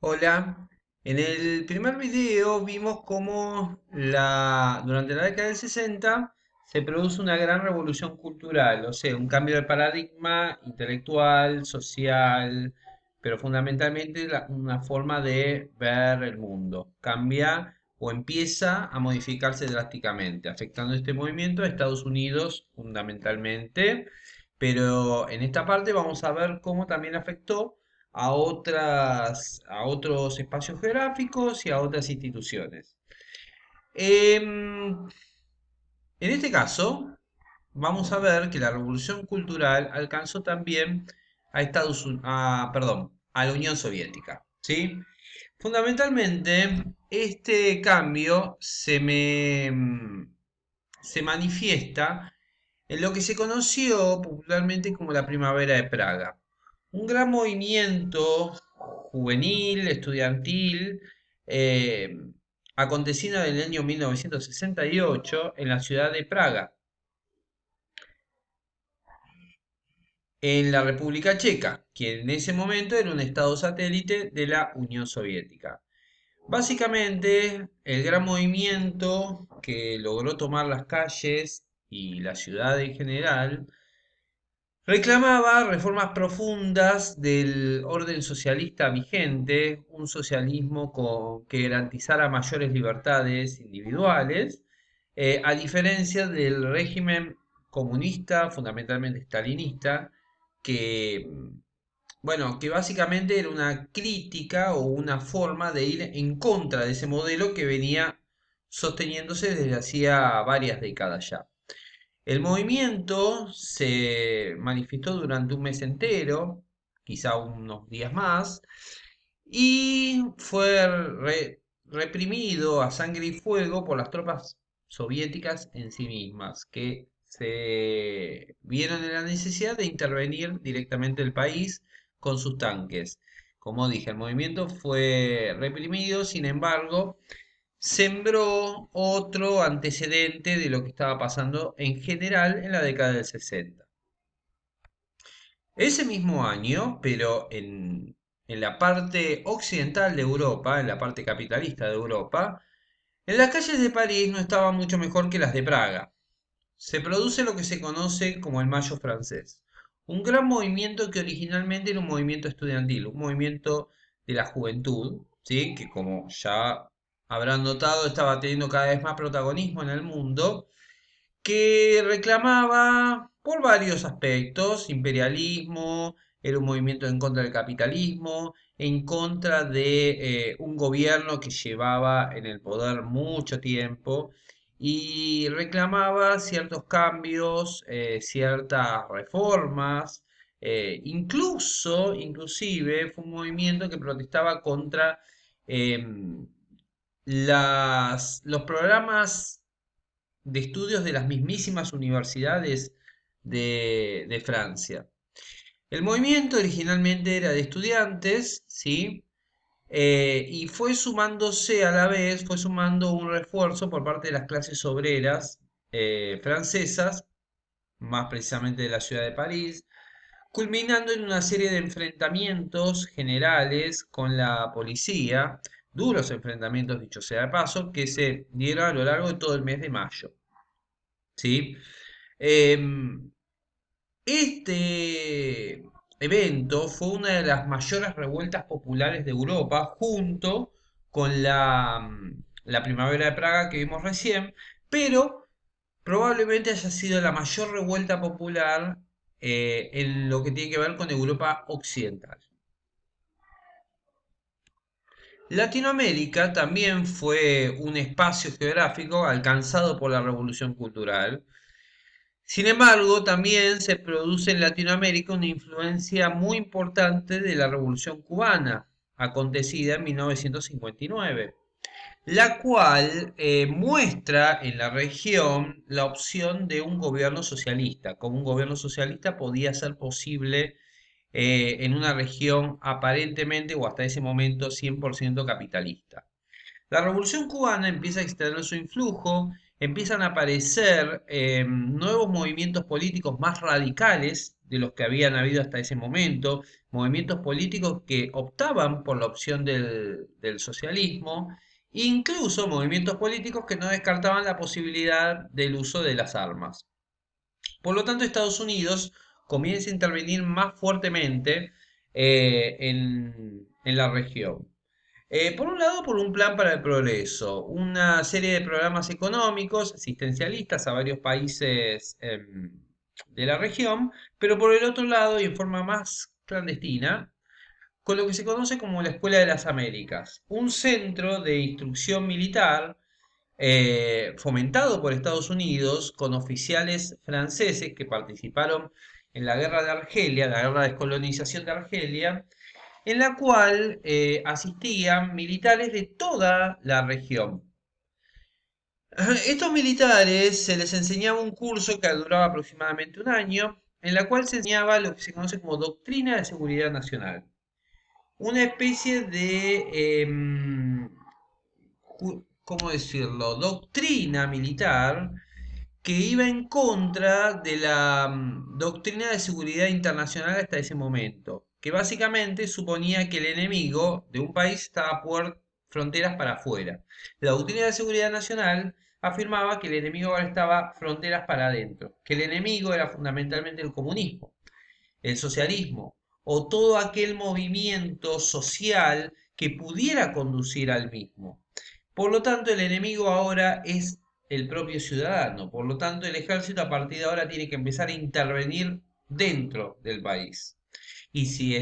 Hola, en el primer video vimos cómo durante la década del 60 se produce una gran revolución cultural, o sea, un cambio de paradigma intelectual, social, pero fundamentalmente una forma de ver el mundo. Cambia o empieza a modificarse drásticamente, afectando este movimiento a Estados Unidos fundamentalmente, pero en esta parte vamos a ver cómo también afectó a otros espacios geográficos y a otras instituciones. En este caso, vamos a ver que la revolución cultural alcanzó también a la Unión Soviética, ¿sí? Fundamentalmente, este cambio se manifiesta en lo que se conoció popularmente como la Primavera de Praga. Un gran movimiento juvenil, estudiantil, eh, acontecido en el año 1968 en la ciudad de Praga, en la República Checa, que en ese momento era un estado satélite de la Unión Soviética. Básicamente, el gran movimiento que logró tomar las calles y la ciudad en general reclamaba reformas profundas del orden socialista vigente, un socialismo que garantizara mayores libertades individuales, a diferencia del régimen comunista, fundamentalmente stalinista, que, bueno, que básicamente era una crítica o una forma de ir en contra de ese modelo que venía sosteniéndose desde hacía varias décadas ya. El movimiento se manifestó durante un mes entero, quizá unos días más, y fue reprimido a sangre y fuego por las tropas soviéticas en sí mismas, que se vieron en la necesidad de intervenir directamente el país con sus tanques. Como dije, el movimiento fue reprimido, sin embargo, sembró otro antecedente de lo que estaba pasando en general en la década del 60. Ese mismo año, pero en la parte occidental de Europa, en la parte capitalista de Europa, en las calles de París no estaba mucho mejor que las de Praga. Se produce lo que se conoce como el Mayo francés, un gran movimiento que originalmente era un movimiento estudiantil, un movimiento de la juventud, ¿sí? Que como ya habrán notado estaba teniendo cada vez más protagonismo en el mundo, que reclamaba por varios aspectos, imperialismo, era un movimiento en contra del capitalismo, en contra de un gobierno que llevaba en el poder mucho tiempo y reclamaba ciertos cambios, ciertas reformas, inclusive fue un movimiento que protestaba contra em, los programas de estudios de las mismísimas universidades de Francia. El movimiento originalmente era de estudiantes, ¿sí? Y fue sumándose a la vez, fue sumando un refuerzo por parte de las clases obreras francesas, más precisamente de la ciudad de París, culminando en una serie de enfrentamientos generales con la policía, duros enfrentamientos, dicho sea de paso, que se dieron a lo largo de todo el mes de mayo. ¿Sí? Em, este evento fue una de las mayores revueltas populares de Europa, junto con la Primavera de Praga que vimos recién, pero probablemente haya sido la mayor revuelta popular en lo que tiene que ver con Europa occidental. Latinoamérica también fue un espacio geográfico alcanzado por la Revolución Cultural. Sin embargo, también se produce en Latinoamérica una influencia muy importante de la Revolución Cubana, acontecida en 1959, la cual muestra en la región la opción de un gobierno socialista, como un gobierno socialista podía ser posible en una región aparentemente o hasta ese momento 100% capitalista. La Revolución Cubana empieza a extender su influjo, empiezan a aparecer nuevos movimientos políticos más radicales de los que habían habido hasta ese momento, movimientos políticos que optaban por la opción del socialismo, incluso movimientos políticos que no descartaban la posibilidad del uso de las armas. Por lo tanto, Estados Unidos comienza a intervenir más fuertemente en la región. Por un lado, por un plan para el progreso, una serie de programas económicos asistencialistas a varios países de la región, pero por el otro lado, y en forma más clandestina, con lo que se conoce como la Escuela de las Américas, un centro de instrucción militar fomentado por Estados Unidos con oficiales franceses que participaron en la guerra de Argelia, la guerra de descolonización de Argelia, en la cual asistían militares de toda la región. Estos militares se les enseñaba un curso que duraba aproximadamente un año, en la cual se enseñaba lo que se conoce como Doctrina de Seguridad Nacional. Una especie de, ¿cómo decirlo?, doctrina militar que iba en contra de la doctrina de seguridad internacional hasta ese momento, que básicamente suponía que el enemigo de un país estaba por fronteras para afuera. La doctrina de seguridad nacional afirmaba que el enemigo ahora estaba fronteras para adentro, que el enemigo era fundamentalmente el comunismo, el socialismo o todo aquel movimiento social que pudiera conducir al mismo. Por lo tanto, el enemigo ahora es el propio ciudadano. Por lo tanto, el ejército a partir de ahora tiene que empezar a intervenir dentro del país. Y eh, si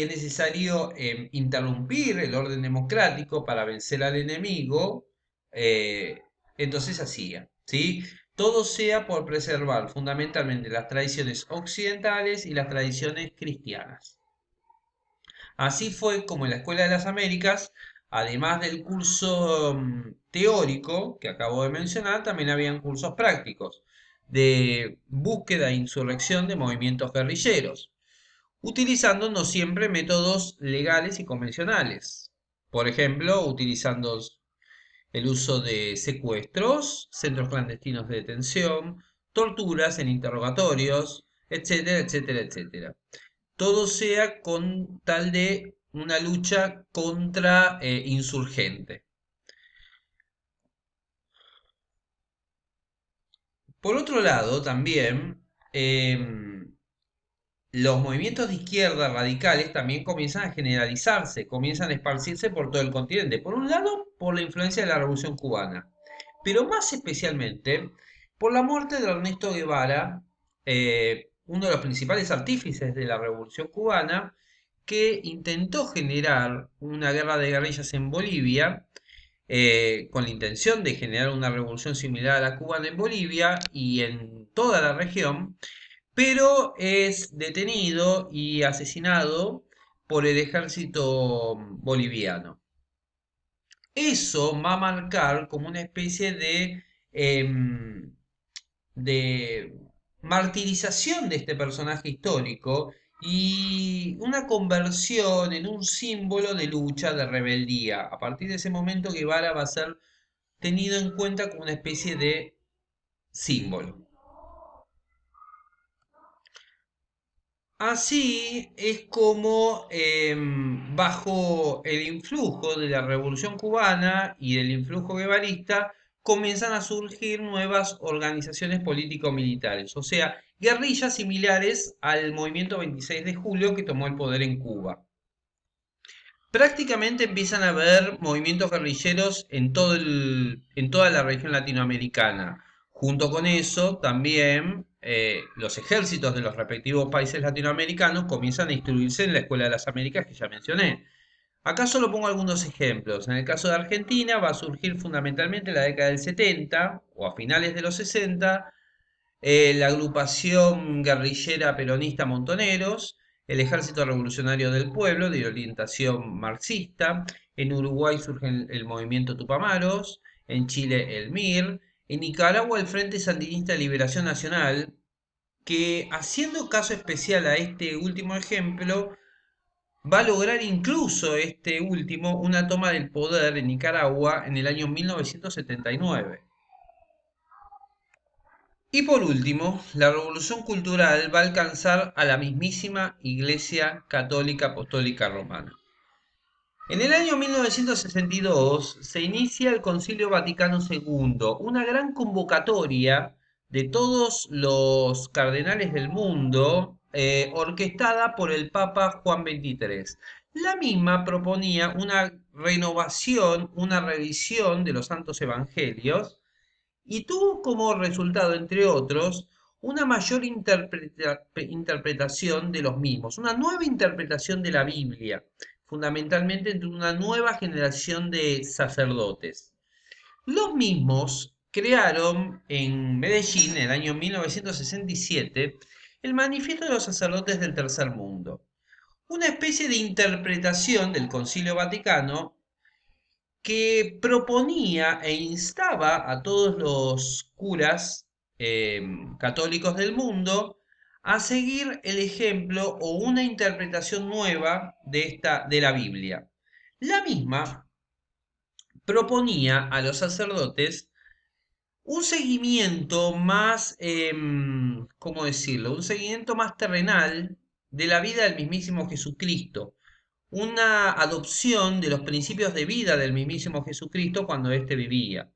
es necesario interrumpir el orden democrático para vencer al enemigo, eh, entonces hacía, ¿sí? Todo sea por preservar fundamentalmente las tradiciones occidentales y las tradiciones cristianas. Así fue como en la Escuela de las Américas, además del curso teórico que acabo de mencionar, también habían cursos prácticos de búsqueda e insurrección de movimientos guerrilleros, utilizando no siempre métodos legales y convencionales. Por ejemplo, utilizando el uso de secuestros, centros clandestinos de detención, torturas en interrogatorios, etcétera, etcétera, etcétera. Todo sea con tal de una lucha contra insurgente. Por otro lado, también los movimientos de izquierda radicales también comienzan a generalizarse, comienzan a esparcirse por todo el continente. Por un lado, por la influencia de la Revolución Cubana, pero más especialmente por la muerte de Ernesto Guevara, uno de los principales artífices de la Revolución Cubana, que intentó generar una guerra de guerrillas en Bolivia, con la intención de generar una revolución similar a la cubana en Bolivia y en toda la región, pero es detenido y asesinado por el ejército boliviano. Eso va a marcar como una especie em, de martirización de este personaje histórico y una conversión en un símbolo de lucha, de rebeldía. A partir de ese momento, Guevara va a ser tenido en cuenta como una especie de símbolo. Así es como bajo el influjo de la Revolución Cubana y del influjo guevarista comienzan a surgir nuevas organizaciones político-militares, o sea, guerrillas similares al movimiento 26 de julio que tomó el poder en Cuba. Prácticamente empiezan a haber movimientos guerrilleros en toda la región latinoamericana. Junto con eso, también los ejércitos de los respectivos países latinoamericanos comienzan a instruirse en la Escuela de las Américas que ya mencioné. Acá solo pongo algunos ejemplos. En el caso de Argentina va a surgir fundamentalmente en la década del 70 o a finales de los 60 la agrupación guerrillera peronista Montoneros, el Ejército Revolucionario del Pueblo de orientación marxista, en Uruguay surge el movimiento Tupamaros, en Chile el MIR, en Nicaragua el Frente Sandinista de Liberación Nacional, que haciendo caso especial a este último ejemplo, va a lograr incluso este último una toma del poder en Nicaragua en el año 1979. Y por último, la revolución cultural va a alcanzar a la mismísima Iglesia Católica Apostólica Romana. En el año 1962 se inicia el Concilio Vaticano II, una gran convocatoria de todos los cardenales del mundo, orquestada por el Papa Juan XXIII. La misma proponía una renovación, una revisión de los Santos Evangelios y tuvo como resultado, entre otros, una mayor interpretación de los mismos, una nueva interpretación de la Biblia, fundamentalmente entre una nueva generación de sacerdotes. Los mismos crearon en Medellín, en el año 1967, el Manifiesto de los Sacerdotes del Tercer Mundo, una especie de interpretación del Concilio Vaticano que proponía e instaba a todos los curas católicos del mundo a seguir el ejemplo o una interpretación nueva de la Biblia. La misma proponía a los sacerdotes un seguimiento más, ¿cómo decirlo? Un seguimiento más terrenal de la vida del mismísimo Jesucristo, una adopción de los principios de vida del mismísimo Jesucristo cuando éste vivía.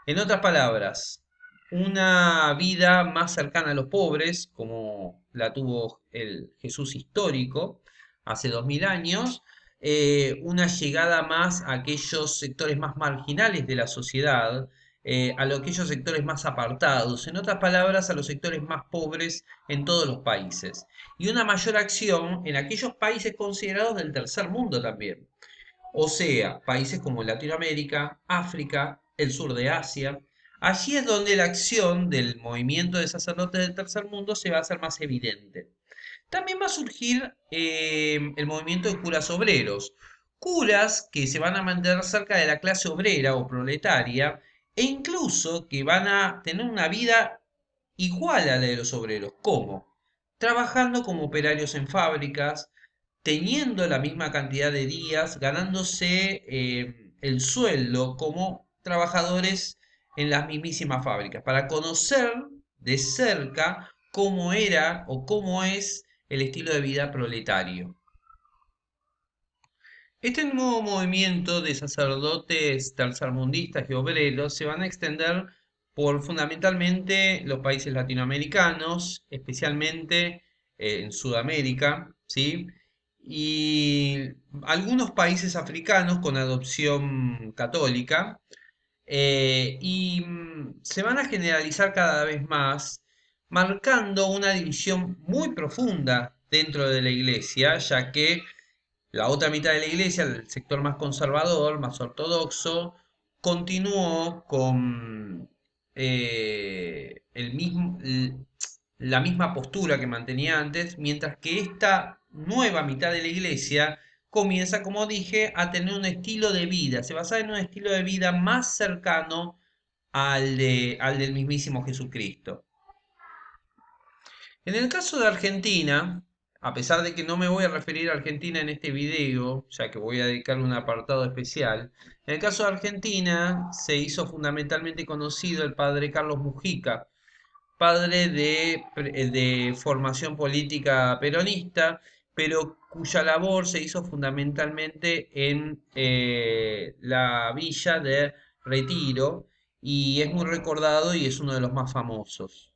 En otras palabras, una vida más cercana a los pobres, como la tuvo el Jesús histórico hace 2000 años, una llegada más a aquellos sectores más marginales de la sociedad, a aquellos sectores más apartados, en otras palabras, a los sectores más pobres en todos los países, y una mayor acción en aquellos países considerados del tercer mundo también, o sea, países como Latinoamérica, África, el sur de Asia. Allí es donde la acción del movimiento de sacerdotes del tercer mundo se va a hacer más evidente. También va a surgir el movimiento de curas obreros, curas que se van a mantener cerca de la clase obrera o proletaria e incluso que van a tener una vida igual a la de los obreros. ¿Cómo? Trabajando como operarios en fábricas, teniendo la misma cantidad de días, ganándose el sueldo como trabajadores en las mismísimas fábricas, para conocer de cerca cómo era o cómo es el estilo de vida proletario. Este nuevo movimiento de sacerdotes tercermundistas y obreros se van a extender por fundamentalmente los países latinoamericanos, especialmente en Sudamérica, ¿sí? Y algunos países africanos con adopción católica, se van a generalizar cada vez más, marcando una división muy profunda dentro de la iglesia, ya que la otra mitad de la iglesia, el sector más conservador, más ortodoxo, continuó con la misma postura que mantenía antes, mientras que esta nueva mitad de la iglesia comienza, como dije, a tener un estilo de vida, se basa en un estilo de vida más cercano al del mismísimo Jesucristo. En el caso de Argentina, a pesar de que no me voy a referir a Argentina en este video, ya que voy a dedicarle un apartado especial, en el caso de Argentina se hizo fundamentalmente conocido el padre Carlos Mujica, padre de formación política peronista, pero cuya labor se hizo fundamentalmente en la villa de Retiro y es muy recordado y es uno de los más famosos.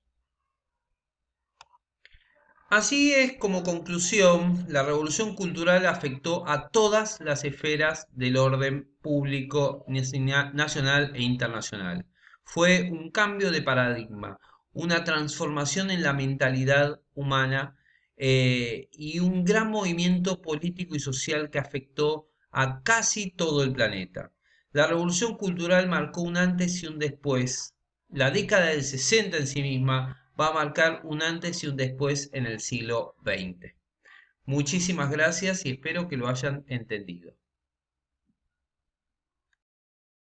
Así es, como conclusión, la revolución cultural afectó a todas las esferas del orden público nacional e internacional. Fue un cambio de paradigma, una transformación en la mentalidad humana, y un gran movimiento político y social que afectó a casi todo el planeta. La revolución cultural marcó un antes y un después. La década del 60 en sí misma va a marcar un antes y un después en el siglo XX. Muchísimas gracias y espero que lo hayan entendido.